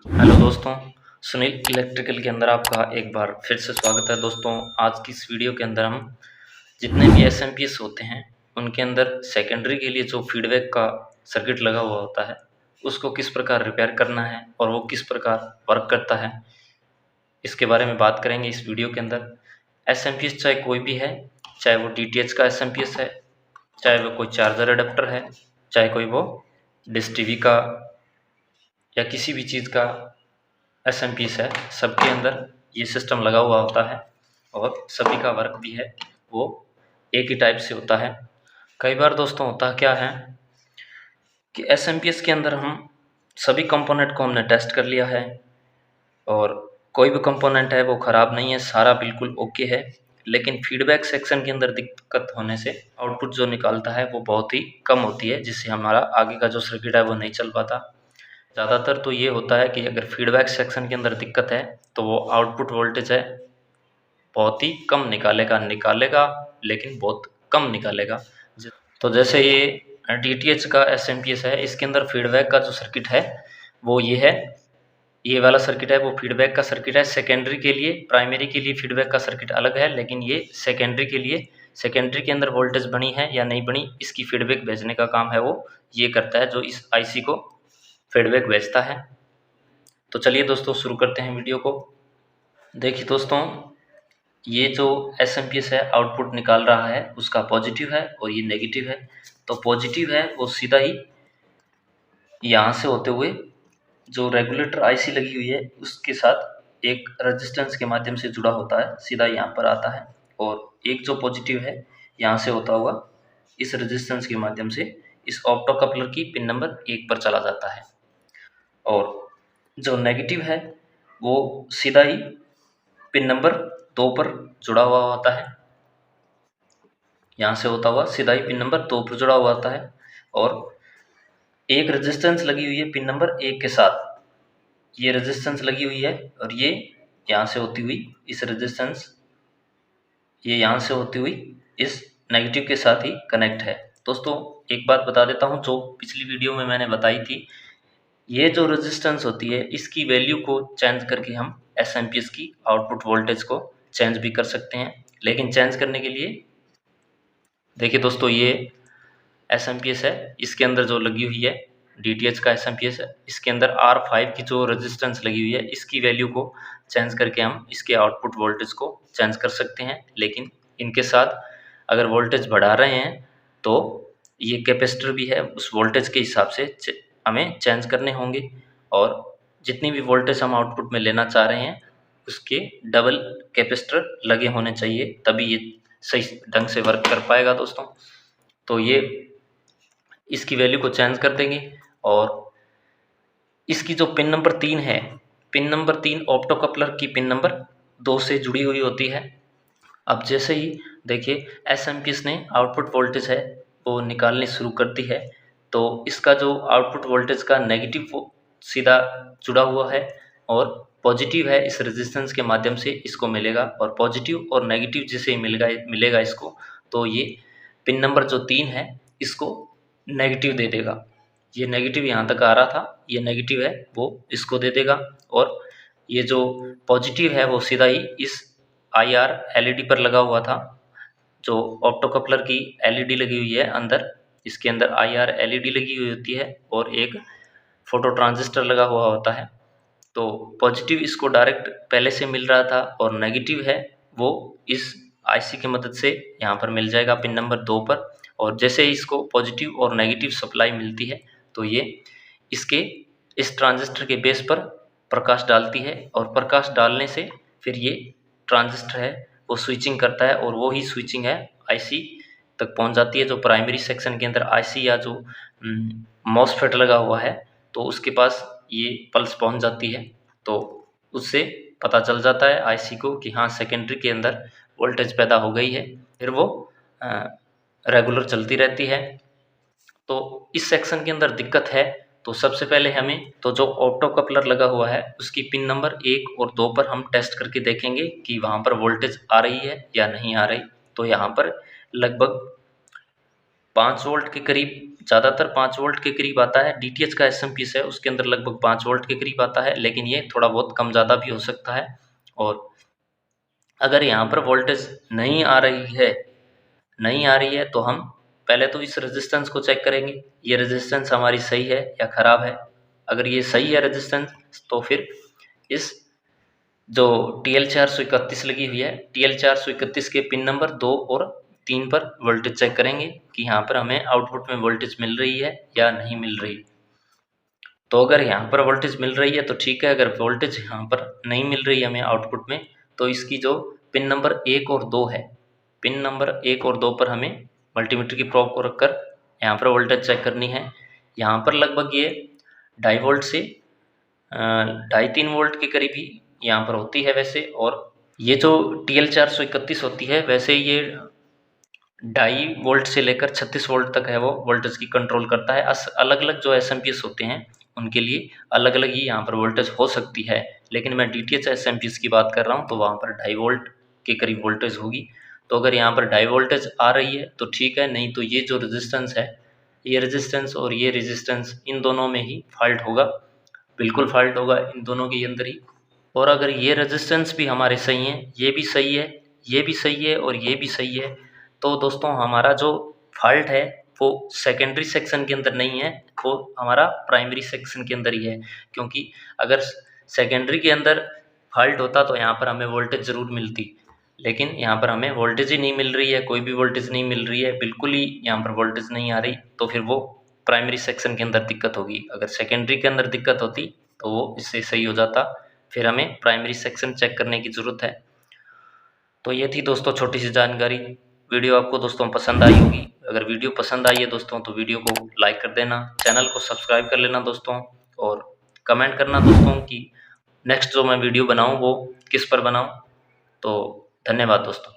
Hello दोस्तों, Sunil electrical के अंदर आपका एक बार फिर से स्वागत है। दोस्तों, आज की इस वीडियो के अंदर हम जितने भी एसएमपीएस होते हैं उनके अंदर सेकेंडरी के लिए जो फीडबैक का सर्किट लगा हुआ होता है उसको किस प्रकार रिपेयर करना है और वो किस प्रकार वर्क करता है, इसके बारे में बात करेंगे इस वीडियो के अंदर। एसएमपीएस चाहे कोई भी है, चाहे वो डीटीएच का एसएमपीएस है, चाहे वो कोई चार्जर अडेप्टर है, चाहे कोई वो डिश टीवी का या किसी भी चीज़ का एसएमपीएस है, सबके अंदर ये सिस्टम लगा हुआ होता है और सभी का वर्क भी है वो एक ही टाइप से होता है। कई बार दोस्तों होता क्या है कि एसएमपीएस के अंदर हम सभी कंपोनेंट को हमने टेस्ट कर लिया है और कोई भी कंपोनेंट है वो ख़राब नहीं है, सारा बिल्कुल ओके है, लेकिन फीडबैक सेक्शन के अंदर दिक्कत होने से आउटपुट जो निकालता है वो बहुत ही कम होती है, जिससे हमारा आगे का जो सर्किट है वो नहीं चल पाता। ज़्यादातर तो ये होता है कि अगर फीडबैक सेक्शन के अंदर दिक्कत है तो वो आउटपुट वोल्टेज है बहुत ही कम निकालेगा लेकिन बहुत कम निकालेगा। तो जैसे ये डीटीएच का एसएमपीएस है, इसके अंदर फीडबैक का जो सर्किट है वो ये है, ये वाला सर्किट है वो फीडबैक का सर्किट है। सेकेंडरी के लिए, प्राइमरी के लिए फीडबैक का सर्किट अलग है, लेकिन ये सेकेंडरी के लिए, सेकेंडरी के अंदर वोल्टेज बनी है या नहीं बनी इसकी फीडबैक भेजने का काम है वो ये करता है, जो इस आईसी को फीडबैक भेजता है। तो चलिए दोस्तों शुरू करते हैं वीडियो को। देखिए दोस्तों, ये जो एसएमपीएस है आउटपुट निकाल रहा है उसका पॉजिटिव है और ये नेगेटिव है। तो पॉजिटिव है वो सीधा ही यहाँ से होते हुए जो रेगुलेटर आईसी लगी हुई है उसके साथ एक रेजिस्टेंस के माध्यम से जुड़ा होता है, सीधा यहाँ पर आता है। और एक जो पॉजिटिव है यहाँ से होता हुआ इस रेजिस्टेंस के माध्यम से इस ऑप्टो कपलर की पिन नंबर 1 पर चला जाता है। और जो नेगेटिव है वो सीधा ही पिन नंबर 2 पर जुड़ा हुआ होता है, यहाँ से होता हुआ सीधा ही पिन नंबर 2 पर जुड़ा हुआ होता है। और एक रेजिस्टेंस लगी हुई है पिन नंबर 1 के साथ, ये रेजिस्टेंस लगी हुई है और ये यहाँ से होती हुई इस रेजिस्टेंस, ये यहाँ से होती हुई इस नेगेटिव के साथ ही कनेक्ट है। दोस्तों एक बात बता देता हूँ जो पिछली वीडियो में मैंने बताई थी, ये जो रेजिस्टेंस होती है इसकी वैल्यू को चेंज करके हम एसएमपीएस की आउटपुट वोल्टेज को चेंज भी कर सकते हैं। लेकिन चेंज करने के लिए देखिए दोस्तों, ये एसएमपीएस है, इसके अंदर जो लगी हुई है डीटीएच का एसएमपीएस है, इसके अंदर R5 की जो रेजिस्टेंस लगी हुई है इसकी वैल्यू को चेंज करके हम इसके आउटपुट वोल्टेज को चेंज कर सकते हैं। लेकिन इनके साथ अगर वोल्टेज बढ़ा रहे हैं तो ये कैपेसिटर भी है, उस वोल्टेज के हिसाब से हमें चेंज करने होंगे और जितनी भी वोल्टेज हम आउटपुट में लेना चाह रहे हैं उसके डबल कैपेसिटर लगे होने चाहिए, तभी ये सही ढंग से वर्क कर पाएगा दोस्तों। तो ये इसकी वैल्यू को चेंज कर देंगे। और इसकी जो पिन नंबर 3 है, पिन नंबर 3 ऑप्टो कपलर की पिन नंबर 2 से जुड़ी हुई होती है। अब जैसे ही देखिए एसएमपीएस ने आउटपुट वोल्टेज है वो निकालनी शुरू करती है, तो इसका जो आउटपुट वोल्टेज का नेगेटिव वो सीधा जुड़ा हुआ है और पॉजिटिव है इस रेजिस्टेंस के माध्यम से इसको मिलेगा। और पॉजिटिव और नेगेटिव जिसे मिलेगा इसको, तो ये पिन नंबर जो 3 है इसको नेगेटिव दे देगा। ये नेगेटिव यहाँ तक आ रहा था, ये नेगेटिव है वो इसको दे देगा। और ये जो पॉजिटिव है वो सीधा ही इस IR एलईडी पर लगा हुआ था, जो ऑप्टो कपलर की एलईडी लगी हुई है अंदर, इसके अंदर IR एलईडी लगी हुई होती है और एक फोटो ट्रांजिस्टर लगा हुआ होता है। तो पॉजिटिव इसको डायरेक्ट पहले से मिल रहा था और नेगेटिव है वो इस आईसी की मदद से यहाँ पर मिल जाएगा पिन नंबर 2 पर। और जैसे ही इसको पॉजिटिव और नेगेटिव सप्लाई मिलती है तो ये इसके इस ट्रांजिस्टर के बेस पर प्रकाश डालती है और प्रकाश डालने से फिर ये ट्रांजिस्टर है वो स्विचिंग करता है और वो ही स्विचिंग है आईसी तक पहुंच जाती है। जो प्राइमरी सेक्शन के अंदर आईसी या जो मॉसफेट लगा हुआ है तो उसके पास ये पल्स पहुंच जाती है, तो उससे पता चल जाता है आईसी को कि हाँ सेकेंडरी के अंदर वोल्टेज पैदा हो गई है, फिर वो रेगुलर चलती रहती है। तो इस सेक्शन के अंदर दिक्कत है तो सबसे पहले हमें तो जो ऑप्टो कपलर लगा हुआ है उसकी पिन नंबर 1 और 2 पर हम टेस्ट करके देखेंगे कि वहाँ पर वोल्टेज आ रही है या नहीं आ रही। तो यहाँ पर लगभग 5 वोल्ट के करीब ज़्यादातर 5 वोल्ट के करीब आता है। डीटीएच का एसएमपीएस है उसके अंदर लगभग 5 वोल्ट के करीब आता है, लेकिन ये थोड़ा बहुत कम ज़्यादा भी हो सकता है। और अगर यहाँ पर वोल्टेज नहीं आ रही है तो हम पहले तो इस रेजिस्टेंस को चेक करेंगे, ये रेजिस्टेंस हमारी सही है या ख़राब है। अगर ये सही है रेजिस्टेंस तो फिर इस जो TL431 लगी हुई है, TL431 के पिन नंबर 2 और 3 पर वोल्टेज चेक करेंगे कि यहाँ पर हमें आउटपुट में वोल्टेज मिल रही है या नहीं मिल रही। तो अगर यहाँ पर वोल्टेज मिल रही है तो ठीक है, अगर वोल्टेज यहाँ पर नहीं मिल रही है हमें आउटपुट में, तो इसकी जो पिन नंबर 1 और 2 है, पिन नंबर 1 और 2 पर हमें मल्टीमीटर की प्रोब को रखकर यहाँ पर वोल्टेज चेक करनी है। यहाँ पर लगभग ये 2.5 वोल्ट से 2.5-3 वोल्ट के करीब ही यहाँ पर होती है वैसे। और ये जो TL431 होती है वैसे ये 2.5 वोल्ट से लेकर 36 वोल्ट तक है वो वोल्टेज की कंट्रोल करता है। अलग अलग जो एसएमपीएस होते हैं उनके लिए अलग अलग ही यहाँ पर वोल्टेज हो सकती है, लेकिन मैं डीटीएच एसएमपीएस की बात कर रहा हूँ तो वहाँ पर 2.5 वोल्ट के करीब वोल्टेज होगी। तो अगर यहाँ पर 2.5 वोल्टेज आ रही है तो ठीक है, नहीं तो ये जो रेजिस्टेंस है, ये रेजिस्टेंस और ये रेजिस्टेंस इन दोनों में ही फॉल्ट होगा, बिल्कुल फॉल्ट होगा इन दोनों के अंदर ही। और अगर ये रेजिस्टेंस भी हमारे सही हैं, ये भी सही है, ये भी सही है और ये भी सही है, तो दोस्तों हमारा जो फॉल्ट है वो सेकेंडरी सेक्शन के अंदर नहीं है, वो हमारा प्राइमरी सेक्शन के अंदर ही है। क्योंकि अगर सेकेंडरी के अंदर फॉल्ट होता तो यहाँ पर हमें वोल्टेज ज़रूर मिलती, लेकिन यहाँ पर हमें वोल्टेज ही नहीं मिल रही है, कोई भी वोल्टेज नहीं मिल रही है, बिल्कुल ही यहाँ पर वोल्टेज नहीं आ रही, तो फिर वो प्राइमरी सेक्शन के अंदर दिक्कत होगी। अगर सेकेंडरी के अंदर दिक्कत होती तो वो इससे सही हो जाता, फिर हमें प्राइमरी सेक्शन चेक करने की ज़रूरत है। तो ये थी दोस्तों छोटी सी जानकारी। वीडियो आपको दोस्तों पसंद आई होगी। अगर वीडियो पसंद आई है दोस्तों तो वीडियो को लाइक कर देना, चैनल को सब्सक्राइब कर लेना दोस्तों, और कमेंट करना दोस्तों कि नेक्स्ट जो मैं वीडियो बनाऊं वो किस पर बनाऊं। तो धन्यवाद दोस्तों।